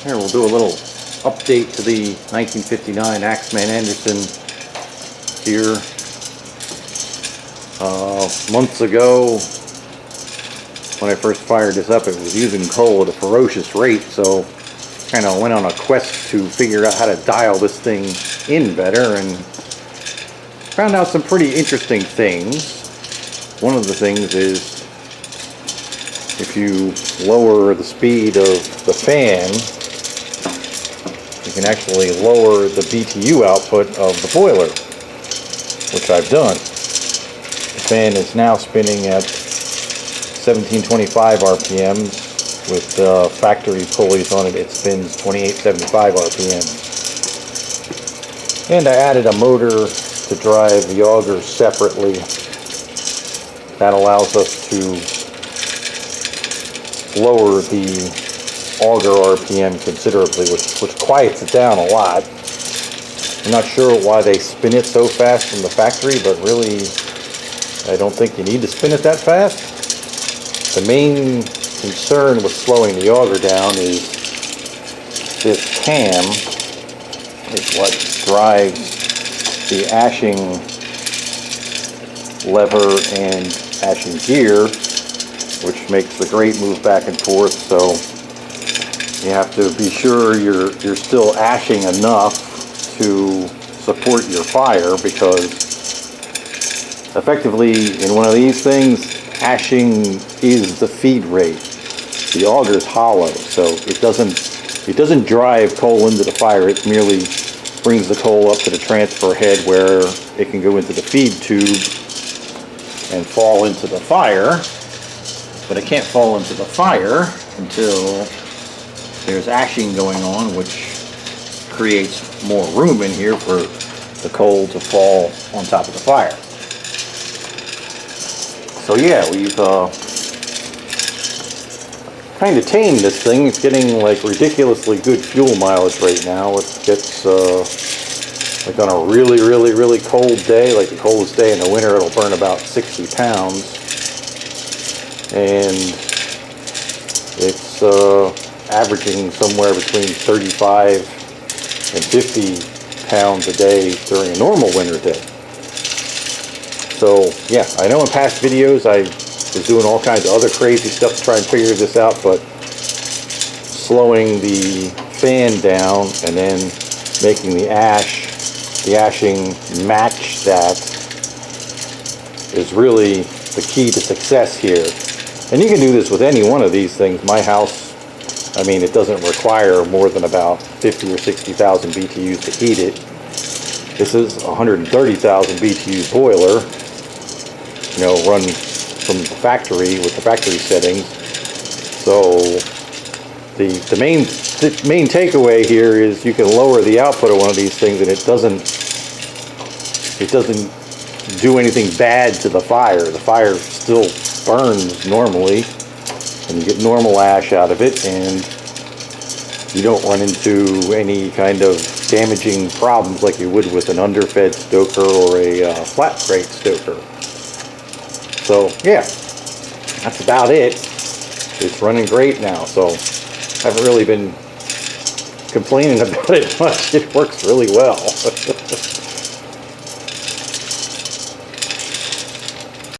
Here, we'll do a little update to the 1959 Axeman Anderson here. Months ago, when I first fired this up, it was using coal at a ferocious rate, so kind of went on a quest to figure out how to dial this thing in better, and found out some pretty interesting things. One of the things is if you lower the speed of the fan, you can actually lower the BTU output of the boiler, which I've done. The fan is now spinning at 1725 RPMs. With factory pulleys on it, it spins 2875 RPM. And I added a motor to drive the auger separately. That allows us to lower the auger RPM considerably, which quiets it down a lot. I'm not sure why they spin it so fast from the factory, but really I don't think you need to spin it that fast. The main concern with slowing the auger down is this cam is what drives the ashing lever and ashing gear, which makes the grate move back and forth. So you have to be sure you're still ashing enough to support your fire, because effectively in one of these things, ashing is the feed rate. The auger is hollow, so it doesn't drive coal into the fire. It merely brings the coal up to the transfer head where it can go into the feed tube and fall into the fire. But it can't fall into the fire until there's ashing going on, which creates more room in here for the coal to fall on top of the fire. So yeah, we've kind of tamed this thing. It's getting like ridiculously good fuel mileage right now. It gets like on a really cold day, like the coldest day in the winter, it'll burn about 60 pounds. And it's averaging somewhere between 35 and 50 pounds a day during a normal winter day. So yeah, I know in past videos I was doing all kinds of other crazy stuff to try and figure this out, but slowing the fan down and then making the ashing match that is really the key to success here. And you can do this with any one of these things. My house, I mean, it doesn't require more than about 50 or 60,000 BTUs to heat it. This is a 130,000 BTU boiler, you know, run from the factory with the factory settings. So the main takeaway here is you can lower the output of one of these things and it doesn't do anything bad to the fire. The fire still burns normally and you get normal ash out of it, and you don't run into any kind of damaging problems like you would with an underfed Stoker or a flat crate Stoker. So yeah, that's about it. It's running great now, so I haven't really been complaining about it much. It works really well.